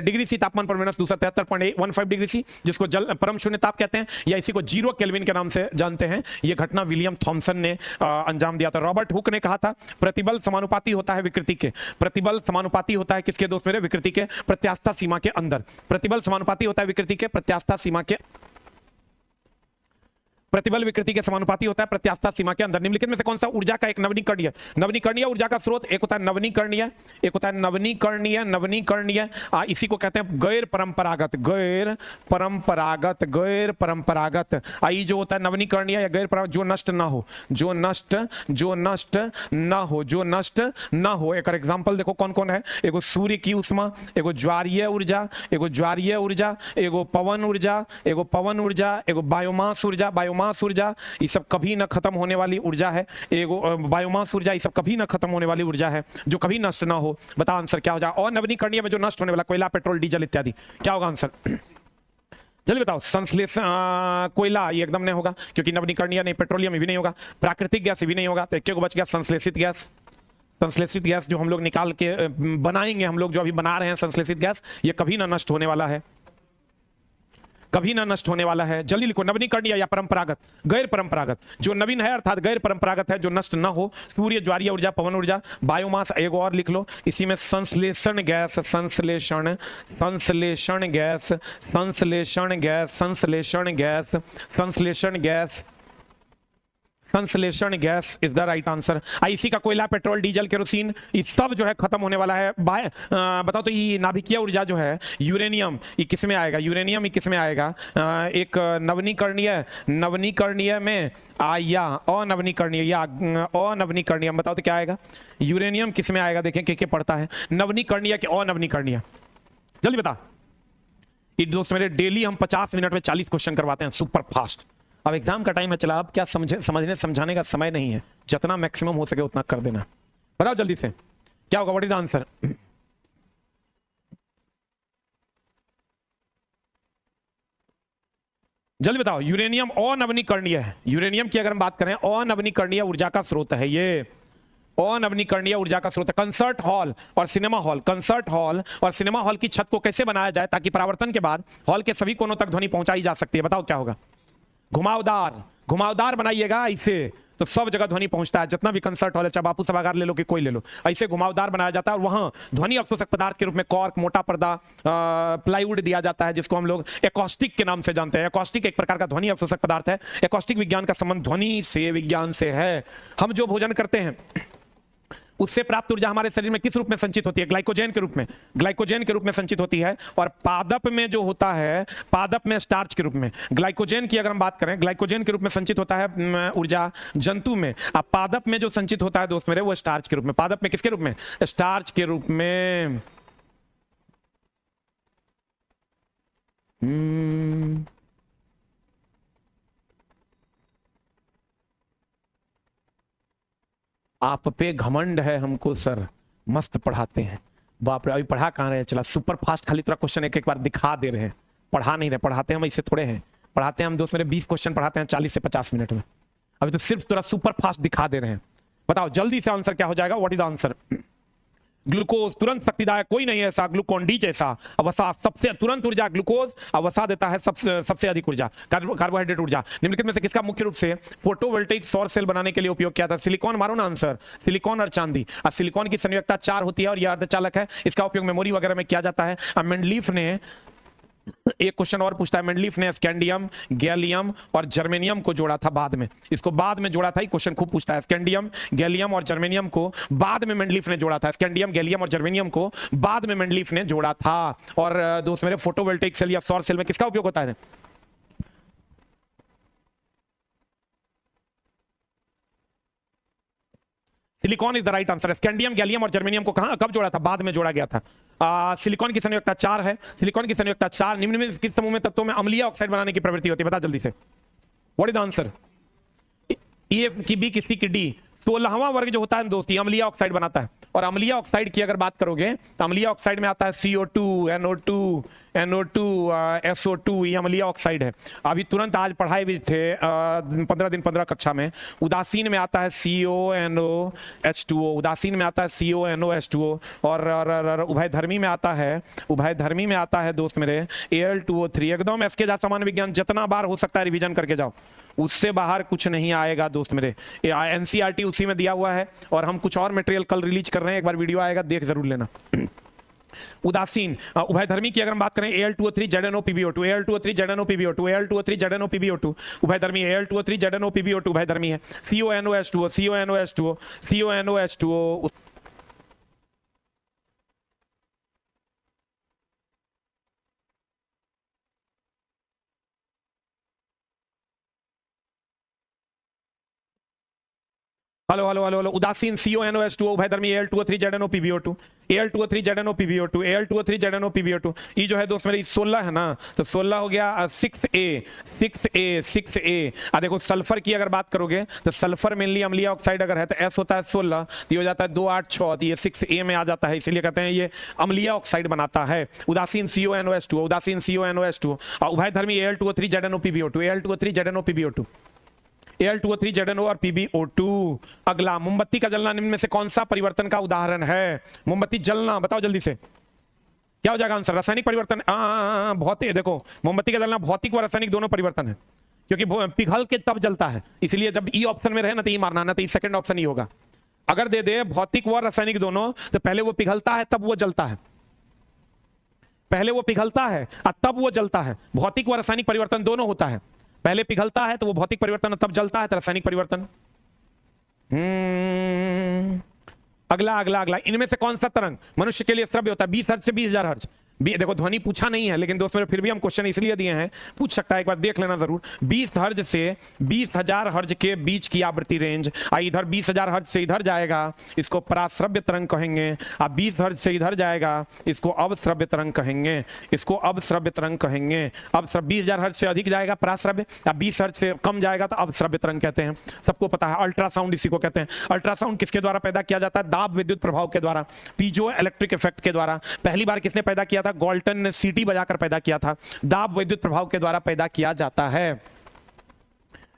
डिग्री सी तापमान पर -273.15 डिग्री सी, जिसको जल परम शून्य ताप कहते हैं, या इसी को 0 केल्विन के नाम से जानते हैं, यह घटना विलियम थॉमसन ने अंजाम दिया था। रॉबर्ट हुक ने कहा था प्रतिबल समानुपाती होता है विकृति के। प्रतिबल समानुपाती होता है किसके दोस्त मेरे? विकृति के प्रत्यास्था सीमा के अंदर। प्रतिबल समानुपाती होता है विकृति के प्रत्यास्था सीमा के प्रतिबल विकृति के समानुपाती होता है प्रत्यास्था सीमा के अंदर। निम्नलिखित में से कौन सा ऊर्जा का एक नवीनीकरणीय नवीनीकरणीय ऊर्जा का स्रोत? एक होता है नवीनीकरणीय, एक होता है नवीनीकरणीय नवीनीकरणीय इसी को कहते हैं गैर परंपरागत, गैर परंपरागत, गैर परंपरागत। आई जो होता है नवीनीकरणीय या गैर परंपरागत, जो नष्ट ना हो, जो नष्ट ना हो, जो नष्ट ना हो। एक एग्जांपल देखो कौन कौन है। एगो सूर्य की उष्मा, एगो ज्वारीय ऊर्जा, एगो ज्वारीय ऊर्जा, एगो पवन ऊर्जा, एगो पवन ऊर्जा, एगो बायोमास ऊर्जा, बायोमास ऊर्जा ये सब कभी न खत्म होने वाली ऊर्जा है। एगो बायोमास ऊर्जा ये सब कभी न खत्म होने वाली ऊर्जा है जो कभी नष्ट ना हो। बताओ आंसर क्या हो जाएगा? और नवीनीकरणीय में जो नष्ट होने वाला कोयला, पेट्रोल, डीजल इत्यादि, क्या होगा आंसर? जल्दी बताओ। संश्लेषण कोयला ये एकदम नहीं होगा क्योंकि नवीनीकरणीय नहीं, पेट्रोलियम भी नहीं होगा, प्राकृतिक गैस भी नहीं होगा। तो एक बच गया संश्लेषित गैस। संश्लेषित गैस जो हम लोग निकाल के बनाएंगे, हम लोग जो अभी बना रहे हैं संश्लेषित गैस, ये कभी ना नष्ट होने वाला है, कभी ना नष्ट होने वाला है। जल्दी लिखो। नवीनीकरणीय या परंपरागत? गैर परंपरागत। जो नवीन है अर्थात गैर परंपरागत है, जो नष्ट ना हो। सूर्य, ज्वारीय ऊर्जा, पवन ऊर्जा, बायोमास। एक और लिख लो इसी में संश्लेषण गैस, संश्लेषण, संश्लेषण गैस, संश्लेषण गैस, संश्लेषण गैस, संश्लेषण गैस, संश्लेषण gas is the right answer. इसी का कोयला, पेट्रोल, डीजल, केरोसिन ये सब जो है खत्म होने वाला है। बताओ तो ये नाभिकीय ऊर्जा जो है यूरेनियम, ये किस में आएगा? यूरेनियम ये किस में आएगा? एक नवीनीकरणीय, नवीनीकरणीय में या अनवीनीकरणीय, या अनवीनीकरणीय। बताओ तो क्या आएगा? यूरेनियम किस में आएगा? देखें क्या पड़ता है, नवीनीकरणीय के अनवीनीकरणीय। जल्दी बता। ये दोस्त मेरे डेली हम 50 मिनट में 40 क्वेश्चन करवाते हैं सुपर फास्ट। अब एग्जाम का टाइम है, चला अब क्या समझने समझाने का समय नहीं है, जितना मैक्सिमम हो सके उतना कर देना। बताओ जल्दी से क्या होगा? What is the answer? जल्दी बताओ। यूरेनियम अनवीनीकरणीय है। यूरेनियम की अगर हम बात करें, अनवीनीकरणीय ऊर्जा का स्रोत है ये, अनवीनीकरणीय ऊर्जा का स्रोत है। कंसर्ट हॉल और सिनेमा हॉल, कंसर्ट हॉल और सिनेमा हॉल की छत को कैसे बनाया जाए ताकि परावर्तन के बाद हॉल के सभी कोनों तक ध्वनि पहुंचाई जा सकती है? बताओ क्या होगा? घुमावदार, घुमावदार बनाइएगा इसे तो सब जगह ध्वनि पहुंचता है। जितना भी कंसर्ट हॉल है, चाहे बापू सभागार ले लो कि कोई ले लो, ऐसे घुमावदार बनाया जाता है और वहां ध्वनि अवशोषक पदार्थ के रूप में कॉर्क, मोटा पर्दा, प्लाईवुड दिया जाता है, जिसको हम लोग एकॉस्टिक के नाम से जानते हैं। एकॉस्टिक एक प्रकार का ध्वनि अवशोषक पदार्थ है। एकॉस्टिक विज्ञान का संबंध ध्वनि से, विज्ञान से है। हम जो भोजन करते हैं उससे प्राप्त ऊर्जा हमारे शरीर में किस रूप में संचित होती है? ग्लाइकोजेन के रूप में, ग्लाइकोजेन के रूप में संचित होती है। और पादप में जो होता है, पादप में स्टार्च के रूप में। ग्लाइकोजेन की अगर हम बात करें, ग्लाइकोजेन के रूप में संचित होता है ऊर्जा जंतु में। अब पादप में जो संचित होता है दोस्त मेरे, वो स्टार्च के रूप में। पादप में किसके रूप में? स्टार्च के रूप में। आप पे घमंड है हमको सर, मस्त पढ़ाते हैं। बाप रे, अभी पढ़ा कहाँ रहे? चला सुपर फास्ट, खाली थोड़ा क्वेश्चन एक एक बार दिखा दे रहे हैं, पढ़ा नहीं रहे। पढ़ाते हम ऐसे थोड़े हैं, पढ़ाते हैं हम दोस्त मेरे 20 क्वेश्चन पढ़ाते हैं 40 से 50 मिनट में। अभी तो सिर्फ थोड़ा सुपर फास्ट दिखा दे रहे हैं। बताओ जल्दी से आंसर क्या हो जाएगा? What is the answer? Glucose तुरंत शक्तिदायक कोई नहीं है ऐसा, ग्लूकोन डी जैसा। अवसा सबसे तुरंत ऊर्जा ग्लूकोज, अवसा देता है सबसे अधिक ऊर्जा, कार्बोहाइड्रेट ऊर्जा। निम्नलिखित में से किसका मुख्य रूप से फोटोवोल्टेइक सौर सेल बनाने के लिए उपयोग किया था? सिलिकॉन, मारो ना आंसर। सिलिकॉन और चांदी। अब सिलिकॉन की संयोजकता 4 होती है और यह अर्धचालक है। इसका उपयोग मेमोरी वगैरह में किया जाता है। अब मेंडलीफ ने एक क्वेश्चन और पूछता है, मेंडलीफ ने स्कैंडियम, गैलियम और जर्मेनियम को जोड़ा था बाद में। इसको बाद में जोड़ा था, ये क्वेश्चन खूब पूछता है। स्कैंडियम, गैलियम और जर्मेनियम को बाद में मेंडलीफ ने जोड़ा था। स्कैंडियम, गैलियम और जर्मेनियम को बाद में मेंडलीफ ने जोड़ा था। और दोस्त मेरे फोटोवोल्टेइक सेल या सौर सेल में किसका उपयोग होता है? Silicon is the right answer. Scandium, gallium और जर्मेनियम को कहां कब जोड़ा था? बाद में जोड़ा गया था। सिलिकॉन की संयोजकता 4 है। सिलिकॉन की संयोजकता 4। निम्न में किस समूह में तत्वों में अम्लीय ऑक्साइड बनाने की प्रवृत्ति होती है? बता जल्दी से। What is the answer? A की बी की सी की डी। 16वां वर्ग जो होता है दोस्ती, अम्लीय ऑक्साइड बनाता है। और अम्लीय ऑक्साइड की अगर बात करोगे तो अम्लीय ऑक्साइड में आता है CO2, NO2, SO2, ये अम्लीय ऑक्साइड है। अभी तुरंत आज पढ़ाए भी थे 15 दिन 15 कक्षा में। उदासीन में आता है CONOH2O, उदासीन में आता है CONOH2O। और उभयधर्मी में आता है, उभयधर्मी में आता है दोस्त मेरे Al2O3। एकदम एसके जा सामान्य विज्ञान जितना बार हो सकता है रिवीजन करके जाओ, उससे बाहर कुछ नहीं आएगा दोस्त मेरे। NCERT उसी में दिया हुआ है। और हम कुछ और मटेरियल कल रिलीज कर रहे हैं, एक बार वीडियो आएगा देख जरूर लेना। उदासीन उभयधर्मी की अगर हम बात करें Al2O3 ZnO PbO2 Al2O3 ZnO PbO2 Al2O3 ZnO PbO2 उभयधर्मी है Al2O3 ZnO PbO2 उभयधर्मी है CONOH2O CONOH2O CONOH2O hello hello hello hello उदासीन CONOH2O उभयधर्मी Al2O3 ZnO PbO2 Al2O3 ZnO PbO2 Al2O3 ZnO PbO2 ये जो है दोस्त मेरे 16 है ना, तो 16 हो गया 6A देखो सल्फर की अगर बात करोगे तो सल्फर मेनली अम्लीय ऑक्साइड अगर है तो S होता है 16, तो ये हो जाता है 2 8 6, तो ये 6A में आ जाता है, इसलिए कहते हैं ये अम्लीय ऑक्साइड बनाता है। उदासीन CONOH2 उदासीन CONOH2 उभयधर्मी Al2O3 ZnO PbO2 Al2O3 ZnO PbO2 Al2O3 ZnO और PbO2। अगला, मोमबत्ती का जलना निम्न में से कौन सा परिवर्तन का उदाहरण है? मोमबत्ती जलना बताओ जल्दी से, क्या हो जाएगा आंसर? रासायनिक परिवर्तन। भौतिक, देखो मोमबत्ती का जलना भौतिक व रासायनिक दोनों परिवर्तन है, क्योंकि पिघल के तब जलता है, इसलिए जब ई ऑप्शन में रहे ना तो ई मारना, ना तो सेकंड ऑप्शन ही होगा। अगर दे दे भौतिक व रासायनिक दोनों, तो पहले वो पिघलता है तब वो जलता है, पहले वो पिघलता है और तब वो जलता है। भौतिक व रासायनिक परिवर्तन दोनों होता है, पहले पिघलता है तो वो भौतिक परिवर्तन, तब जलता है तो रासायनिक परिवर्तन। अगला अगला अगला, इनमें से कौन सा तरंग मनुष्य के लिए श्रव्य होता है? 20 हर्ट्ज से 20,000 हर्ट्ज। देखो ध्वनि पूछा नहीं है, लेकिन दोस्तों फिर भी हम क्वेश्चन इसलिए दिए हैं, पूछ सकता है, एक बार देख लेना जरूर। 20 हर्ज से 20,000 हर्ज के बीच की आवृत्ति रेंज, इधर 20,000 हर्ज से इधर जाएगा, इसको पराश्रव्य तरंग कहेंगे। 20 हर्ज से इधर जाएगा, इसको अवश्रव्य तरंग कहेंगे, इसको अवश्रव्य तरंग कहेंगे। अब 20,000 हर्ज से अधिक जाएगा पराश्रव्य, 20 हर्ज से कम जाएगा तो अवश्रव्य तरंग कहते हैं, सबको पता है। अल्ट्रासाउंड इसी को कहते हैं। अल्ट्रासाउंड किसके द्वारा पैदा किया जाता है? दाब विद्युत प्रभाव के द्वारा, पीजो इलेक्ट्रिक इफेक्ट के द्वारा। पहली बार किसने पैदा किया था? गॉल्टन ने सीटी बजाकर पैदा किया था। दाब विद्युत प्रभाव के द्वारा पैदा किया जाता है।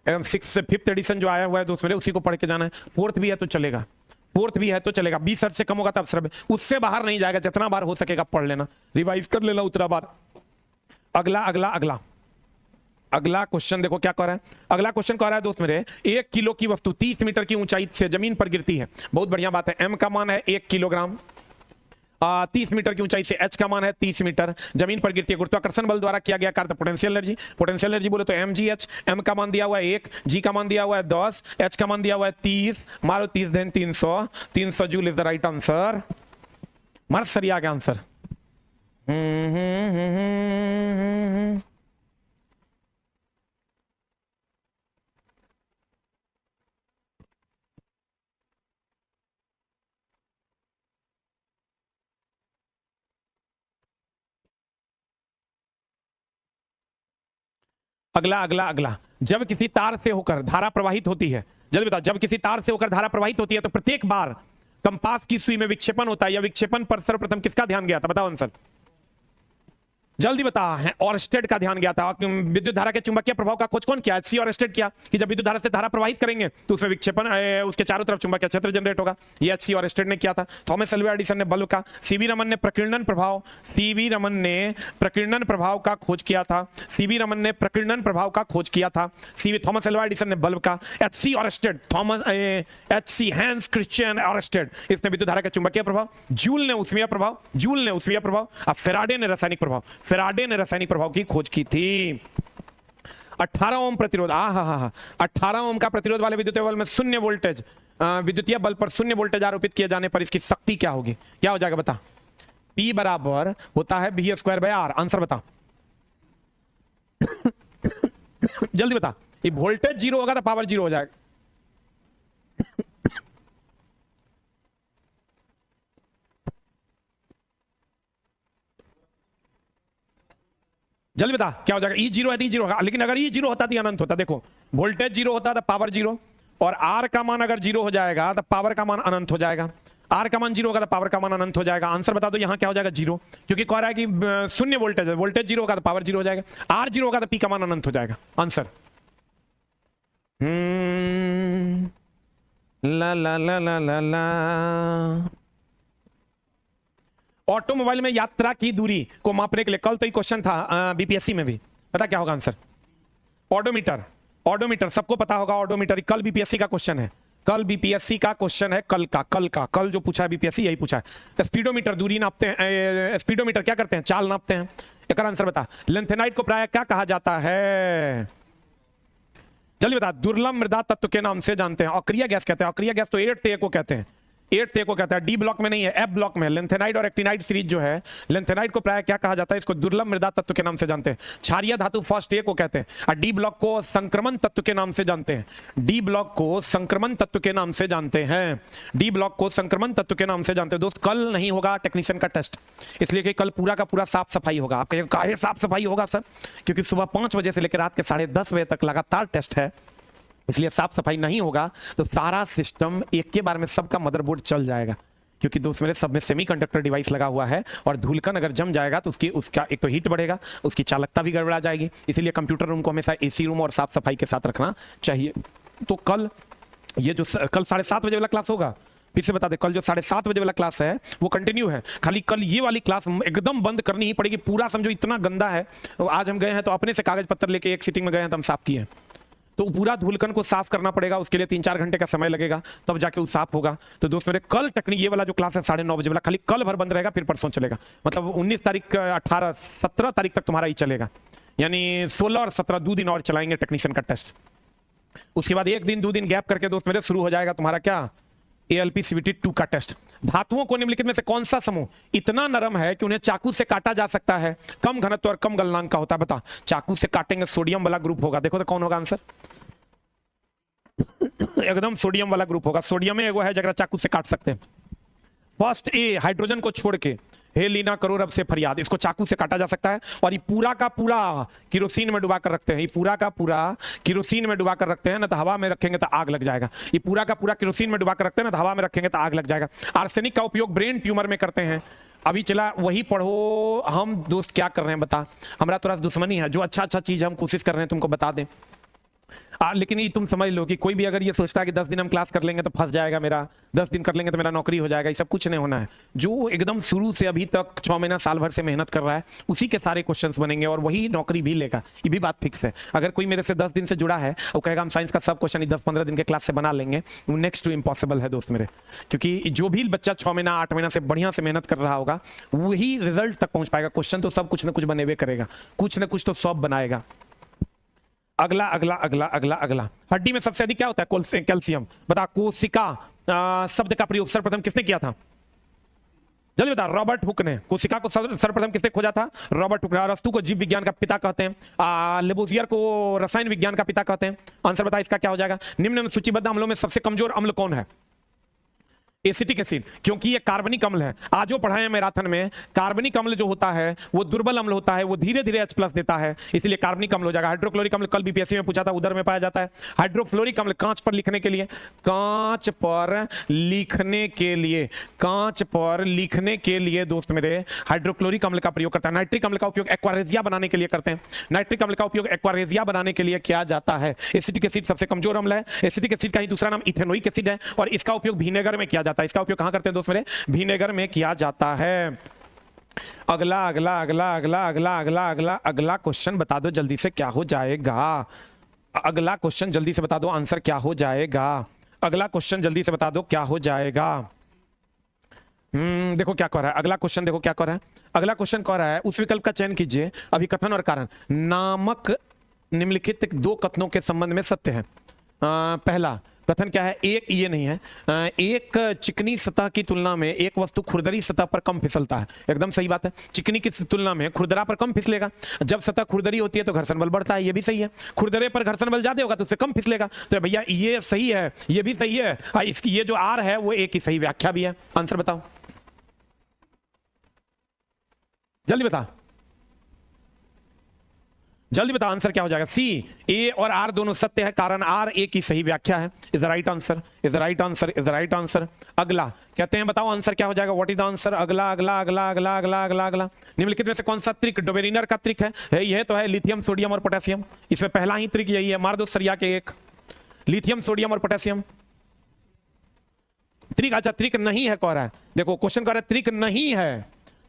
6 से 5th एडिशन जो आया हुआ है दोस्तों, उसी को पढ़ के जाना है। 4th भी है तो चलेगा, 4th भी है तो चलेगा। 20 हर्ट्ज से कम होगा तब श्रव्य, उससे बाहर नहीं जाएगा। जितना बार हो सकेगा पढ़ लेना, रिवाइज कर लेना उतना बार। अगला अगला अगला अगला क्वेश्चन देखो क्या कह रहा है। अगला क्वेश्चन कह रहा है दोस्त मेरे, 1 किलो की वस्तु 30 मीटर की ऊंचाई से जमीन पर गिरती है। बहुत बढ़िया बात है। m का मान है 1 किलोग्राम, 30 मीटर की ऊंचाई से h का मान है 30 मीटर, जमीन पर गिरती है। गुरुत्वाकर्षण बल द्वारा किया गया कार्य पोटेंशियल एनर्जी। पोटेंशियल एनर्जी बोले तो mgh, m का मान दिया हुआ है 1, g का मान दिया हुआ है 10, h का मान दिया हुआ है 30, मारो 30 then 300 joule is the right answer. मार सही आ गया आंसर। अगला अगला अगला, जब किसी तार से होकर धारा प्रवाहित होती है, जल्दी बताओ, जब किसी तार से होकर धारा प्रवाहित होती है तो प्रत्येक बार कंपास की सुई में विक्षेपण होता है, या विक्षेपण पर सर्वप्रथम किसका ध्यान गया था? बताओ आंसर जल्दी बता। है ऑरस्टेड का ध्यान गया था। विद्युत धारा के चुंबकीय प्रभाव का खोज कौन किया? एचसी ऑरस्टेड किया, कि जब विद्युत धारा से धारा प्रवाहित करेंगे तो उसमें विक्षेपण, उसके चारों तरफ चुंबकीय क्षेत्र जनरेट होगा। ये एचसी ऑरस्टेड ने किया था। थॉमस एल्वा एडिसन ने बल्ब का, सीवी रमन ने प्रकीर्णन प्रभाव, सीवी रमन ने प्रकीर्णन प्रभाव का खोज किया था। सीवी रमन ने प्रकीर्णन प्रभाव का खोज किया था। सीवी थॉमस एल्वा एडिसन ने बल्ब का। HC ऑरस्टेड, Thomas HC Hans Christian ऑरस्टेड, इसने विद्युत धारा का चुंबकीय प्रभाव। जूल ने ऊष्मीय प्रभाव, जूल ने ऊष्मीय प्रभाव। अब फेराडे ने रासायनिक प्रभाव, फेराडे ने रासायनिक प्रभाव की खोज की थी। 18 ओम प्रतिरोध, 18 ओम का प्रतिरोध वाले विद्युतीय बल्ब में शून्य वोल्टेज, विद्युतीय बल्ब पर शून्य वोल्टेज आरोपित किए जाने पर इसकी शक्ति क्या होगी? क्या हो जाएगा बता? P बराबर होता है V²/R। आंसर बता जल्दी बता। ये वोल्टेज 0 होगा तो पावर 0 हो जाएगा। जल्दी बता क्या हो जाएगा? E 0 है तो E 0 होगा, लेकिन अगर E 0 होता तो अनंत होता। देखो वोल्टेज 0 होता तो पावर 0, और R का मान अगर 0 हो जाएगा तो पावर का मान अनंत हो जाएगा। R का मान 0 होगा तो पावर का मान अनंत हो जाएगा। आंसर बता दो यहाँ क्या हो जाएगा? 0, क्योंकि कह रहा है कि शून्य वोल्टेज है, वोल्टेज 0 होगा तो पावर 0 हो जाएगा। R 0 होगा तो P का मान अनंत हो जाएगा। आंसर ला ला ला ला ला ला। ऑटोमोबाइल में यात्रा की दूरी को मापने के लिए, कल तो ये क्वेश्चन था बीपीएससी में भी, पता क्या होगा आंसर? ऑडोमीटर। ऑडोमीटर सबको पता होगा, ऑडोमीटर कल बीपीएससी का क्वेश्चन है। कल बीपीएससी का क्वेश्चन है, कल जो पूछा है बीपीएससी यही पूछा है। स्पीडोमीटर दूरी नापते हैं, स्पीडोमीटर क्या करते हैं, चाल नापते हैं। एक आंसर बता। लेंथेनाइट को प्राय क्या कहा जाता है, जल्दी बता। दुर्लभ मृदा तत्व के नाम से जानते हैं। अक्रिय गैस कहते हैं, अक्रिय गैस तो 8th ए को कहते हैं, 8th ए को कहता है। डी ब्लॉक में नहीं है, एफ ब्लॉक में है। लेंथेनाइट और एक्टिनाइट सीरीज जो है, लेंथेनाइट को प्राय क्या कहा जाता है, इसको दुर्लभ मृदा तत्व के नाम से जानते हैं। क्षारीय धातु फर्स्ट ए को कहते हैं, और डी ब्लॉक को संक्रमण तत्व के नाम से जानते हैं। डी ब्लॉक को संक्रमण तत्व के नाम से जानते हैं, डी ब्लॉक को संक्रमण तत्व के नाम से जानते हैं। दोस्त कल नहीं होगा टेक्नीशियन का टेस्ट, इसलिए कि कल पूरा का पूरा साफ सफाई होगा। आप कहेंगे काहे साफ सफाई होगा सर, क्योंकि सुबह 5 बजे से लेकर रात के 10:30 बजे तक लगातार टेस्ट है, इसलिए साफ सफाई नहीं होगा। तो सारा सिस्टम एक के बार में सबका मदरबोर्ड चल जाएगा, क्योंकि दोस्त मेरे सब में सेमीकंडक्टर डिवाइस लगा हुआ है, और धूलकन अगर जम जाएगा तो उसका एक तो हीट बढ़ेगा, उसकी चालकता भी गड़बड़ा जाएगी। इसीलिए कंप्यूटर रूम को हमेशा एसी रूम और साफ सफाई के साथ रखना चाहिए। तो कल ये जो कल 7:30 बजे वाला क्लास होगा, फिर से बता दे, कल जो 7:30 बजे वाला क्लास है वो कंटिन्यू है। खाली कल ये वाली क्लास एकदम बंद करनी ही पड़ेगी, पूरा समझो इतना गंदा है। तो आज हम गए हैं तो अपने से कागज पत्तर लेके एक सीटिंग में गए हैं तो हम साफ किए हैं, तो पूरा धूलकन को साफ करना पड़ेगा, उसके लिए 3-4 घंटे का समय लगेगा, तब जाके वो साफ होगा। तो दोस्त मेरे कल टेक्निक ये वाला जो क्लास है 9:30 बजे वाला, खाली कल भर बंद रहेगा, फिर परसों चलेगा। मतलब 19 तारीख 18 17 तारीख तक तुम्हारा ही चलेगा, यानी 16 और 17 2 दिन और चलाएंगे टेक्नीशियन का टेस्ट। उसके बाद 1 दिन 2 दिन गैप करके दोस्त मेरे शुरू हो जाएगा तुम्हारा क्या, ALP CBT 2 का टेस्ट। धातुओं को निम्नलिखित में से कौन सा समूह इतना नरम है कि उन्हें चाकू से काटा जा सकता है, कम घनत्व और कम गलनांक का होता है, बता। चाकू से काटेंगे सोडियम वाला ग्रुप होगा, देखो तो कौन होगा आंसर, एकदम सोडियम वाला ग्रुप होगा। सोडियम में एगो है जगह चाकू से काट सकते हैं। फर्स्ट ए, हाइड्रोजन को छोड़ के, हे लीना करो रब से फरियाद, इसको चाकू से काटा जा सकता है। और ये पूरा का पूरा किरोसिन में डुबा कर रखते हैं, ये पूरा का पूरा किरोसिन में डुबा कर रखते हैं ना, तो हवा में रखेंगे तो आग लग जाएगा। ये पूरा का पूरा किरोसिन में डुबा कर रखते हैं ना, तो हवा में रखेंगे तो आग लग जाएगा। आर्सेनिक का उपयोग ब्रेन ट्यूमर में करते हैं, अभी चला वही पढ़ो। हम दोस्त क्या कर रहे हैं बता, हमारा थोड़ा दुश्मनी है, जो अच्छा चीज हम कोशिश कर रहे हैं तुमको बता दें। लेकिन ये तुम समझ लो कि कोई भी अगर ये सोचता है कि 10 दिन हम क्लास कर लेंगे तो फंस जाएगा मेरा, 10 दिन कर लेंगे तो मेरा नौकरी हो जाएगा, ये सब कुछ नहीं होना है। जो एकदम शुरू से अभी तक 6 महीना साल भर से मेहनत कर रहा है, उसी के सारे क्वेश्चंस बनेंगे और वही नौकरी भी लेगा, ये भी बात फिक्स है। अगर कोई मेरे से 10 दिन से जुड़ा है और कहेगा हम साइंस का सब क्वेश्चन 10-15 दिन के क्लास से बना लेंगे, वो नेक्स्ट टू इम्पॉसिबल है दोस्त मेरे। क्योंकि जो भी बच्चा 6 महीना 8 महीना से बढ़िया से मेहनत कर रहा होगा वही रिजल्ट तक पहुंच पाएगा। क्वेश्चन तो सब कुछ ना कुछ बनेबे करेगा, कुछ ना कुछ तो सब बनाएगा। अगला अगला अगला अगला अगला, हड्डी में सबसे अधिक क्या होता है, कैल्शियम। बता, कोशिका शब्द का प्रयोग सर्वप्रथम किसने किया था, जल्दी बता। रॉबर्ट हुक ने। कोशिका को सर्वप्रथम किसने खोजा था, रॉबर्ट हुक ने। अरस्तु को जीव विज्ञान का पिता कहते हैं, लेबोजियर को रसायन विज्ञान का पिता कहते हैं। आंसर बता इसका क्या हो जाएगा। निम्न में सूचीबद्ध अम्लों में सबसे कमजोर अम्ल कौन है, एसिटिक एसिड, क्योंकि ये कार्बनिक अम्ल है। आज जो पढ़ाए हैं मैराथन में, कार्बनिक अम्ल जो होता है वो दुर्बल अम्ल होता है, वो धीरे धीरे H+ देता है, इसलिए कार्बनिक अम्ल हो जाएगा। हाइड्रोक्लोरिक अम्ल कल बीपीएससी में पूछा था, उदर में पाया जाता है। हाइड्रोफ्लोरिक अम्ल कांच पर लिखने के लिए, कांच पर लिखने के लिए, कांच पर लिखने के लिए दोस्त मेरे हाइड्रोक्लोरिक अम्ल का प्रयोग करता है। नाइट्रिक अम्ल का उपयोग एक्वारेजिया बनाने के लिए करते हैं। नाइट्रिक अम्ल का उपयोग एक्वारेजिया बनाने के लिए किया जाता है। एसिटिक एसिड सबसे कमजोर अम्ल है। एसिटिक एसिड का ही दूसरा नाम इथेनोइक एसिड है और इसका उपयोग विनेगर में किया जाता है। इसका उपयोग कहां करते हैं दोस्त मेरे, विनेगर में किया जाता है। अगला अगला अगला अगला अगला अगला अगला अगला क्वेश्चन बता दो जल्दी से, क्या हो जाएगा। अगला क्वेश्चन जल्दी से बता दो, आंसर क्या हो जाएगा। अगला क्वेश्चन जल्दी से बता दो क्या हो जाएगा। देखो क्या कह रहा है अगला क्वेश्चन, देखो क्या कह रहा है अगला क्वेश्चन। कह रहा है उस विकल्प का चयन कीजिए, अभिकथन और कारण नामक निम्नलिखित 2 कथनों के संबंध में सत्य है। पहला कथन क्या है, एक ये नहीं है, एक चिकनी सतह की तुलना में एक वस्तु खुरदरी सतह पर कम फिसलता है। एकदम सही बात है, चिकनी की तुलना में खुरदरा पर कम फिसलेगा। जब सतह खुरदरी होती है तो घर्षण बल बढ़ता है, ये भी सही है। खुरदरे पर घर्षण बल ज्यादा होगा तो उससे कम फिसलेगा। तो भैया ये सही है, ये भी सही है। इसकी ये जो आर है वो एक ही सही व्याख्या भी है। आंसर बताओ, जल्दी बता, जल्दी बता आंसर क्या हो जाएगा। सी, ए और आर दोनों सत्य है, कारण आर ए की सही व्याख्या है। Is the right answer, is the right answer, is the right answer. अगला कहते हैं बताओ आंसर क्या हो जाएगा, व्हाट इज द आंसर। अगला अगला अगला अगला अगला अगला अगला निम्नलिखित में से कौन सा त्रिक डोबेरिनर का त्रिक है। यह तो है लिथियम सोडियम और पोटेशियम, इसमें पहला ही त्रिक यही है। मार दो सरिया के एक, लिथियम सोडियम और पोटेशियम त्रिक। अच्छा त्रिक नहीं है कह रहा है, देखो क्वेश्चन कह रहा है त्रिक नहीं है,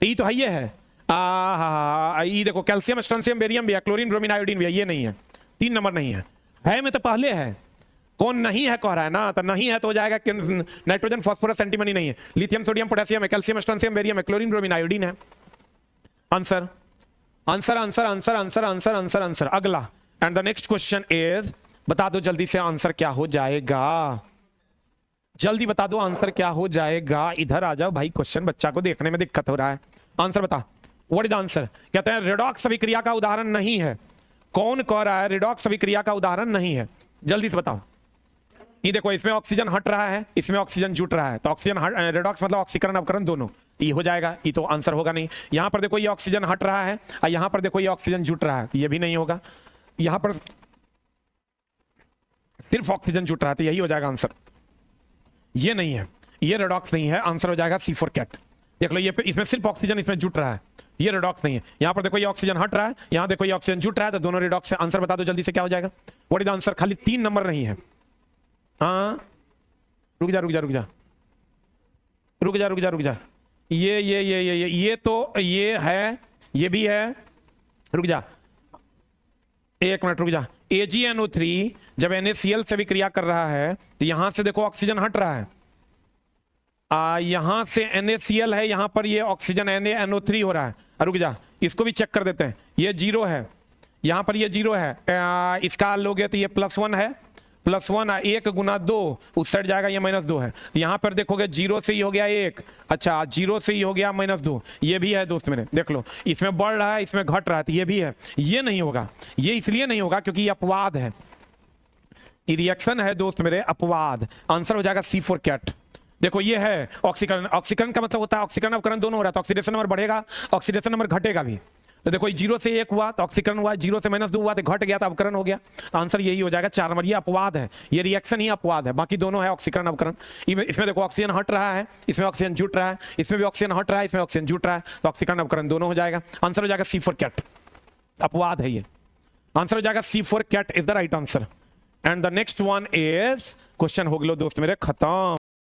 तो ये तो है, ये है। ये देखो कैल्शियम स्ट्रोंशियम बेरियम भी है, क्लोरीन ब्रोमीन आयोडीन भी है, ये नहीं है। 3 नंबर नहीं है, है में तो पहले है। कौन नहीं है कह रहा है ना, तो नहीं है तो हो जाएगा कि नाइट्रोजन फास्फोरस एंटीमनी नहीं है, लिथियम सोडियम पोटेशियम है, कैल्शियम स्ट्रोंशियम बेरियम है, क्लोरीन ब्रोमीन आयोडीन है। Answer answer answer answer answer answer answer answer. अगला and the next question is, बता दो जल्दी से आंसर क्या हो जाएगा, जल्दी बता दो आंसर क्या हो जाएगा। इधर आ जाओ भाई, क्वेश्चन बच्चा को देखने में दिक्कत हो रहा है। आंसर बता, व्हाट इज आंसर। कहते हैं रेडॉक्स अभिक्रिया का उदाहरण नहीं है। कौन कह रहा है रेडॉक्स अभिक्रिया का उदाहरण नहीं है, जल्दी से बताओ। ये देखो, इसमें ऑक्सीजन हट रहा है, इसमें ऑक्सीजन जुट रहा है, तो ऑक्सीजन रेडॉक्स मतलब ऑक्सीकरण अवकरण दोनों, ये हो जाएगा। ये तो आंसर होगा नहीं। यहां पर देखो ये ऑक्सीजन हट रहा है और यहां पर देखो ये ऑक्सीजन जुट रहा है, तो ये भी नहीं होगा। यहां पर सिर्फ ऑक्सीजन जुट रहा है, तो यही हो जाएगा आंसर। ये नहीं है, ये रेडॉक्स नहीं है, आंसर हो जाएगा C4 कैट। देख लो, ये इसमें सिर्फ ऑक्सीजन इसमें जुट रहा है, ये रेडॉक्स नहीं है। यहां पर देखो ये ऑक्सीजन हट रहा है, यहां देखो ये ऑक्सीजन जुट रहा है, तो दोनों रेडॉक्स है। आंसर बता दो जल्दी से क्या हो जाएगा, व्हाट इज आंसर। खाली 3 नंबर नहीं है। हाँ रुक जा रुक जा रुक जा रुक जा रुक जा रुक जा, ये तो ये है, ये भी है, रुक जा 1 मिनट रुक जा। AgNO3 जब NaCl से भी क्रिया कर रहा है तो यहां से देखो ऑक्सीजन हट रहा है, यहां से NaCl है, यहां पर ये ऑक्सीजन NaNO3 हो रहा है। रुक जा, इसको भी चेक कर देते हैं। ये 0 है, यहां पर ये 0 है, इसका लोगे तो ये +1 है, +1 1 गुना 2 उस साइड जाएगा, ये -2 है। तो यहां पर देखोगे 0 से ही हो गया 1, अच्छा 0 से ही हो गया -2, ये भी है दोस्त मेरे। देख लो, इसमें बढ़ रहा है, इसमें घट रहा है, तो ये भी है। ये नहीं होगा, ये इसलिए नहीं होगा क्योंकि ये अपवाद है, ये रिएक्शन है दोस्त मेरे, अपवाद। आंसर हो जाएगा C4 कैट। देखो ये है ऑक्सीकरण, ऑक्सीकरण का मतलब होता है ऑक्सीकरण अवकरण दोनों हो रहा है, तो ऑक्सीडेशन नंबर बढ़ेगा, ऑक्सीडेशन नंबर घटेगा भी। तो देखो 0 से 1 हुआ तो ऑक्सीकरण हुआ, 0 से -2 हुआ तो घट गया तो अवकरण हो गया। आंसर यही हो जाएगा 4 नंबर। ये अपवाद है, ये रिएक्शन ही अपवाद है, बाकी दोनों है ऑक्सीकरण अवकरण। इसमें देखो ऑक्सीजन हट रहा है, इसमें ऑक्सीजन जुट रहा है, इसमें भी ऑक्सीजन हट रहा है, इसमें ऑक्सीजन जुट रहा है, तो ऑक्सीकरण अवकरण दोनों हो जाएगा। आंसर हो जाएगा C4 कैट, अपवाद है ये। आंसर हो जाएगा C4 cat is the right answer. And the next one is, question हो गया दोस्त मेरे खत्म।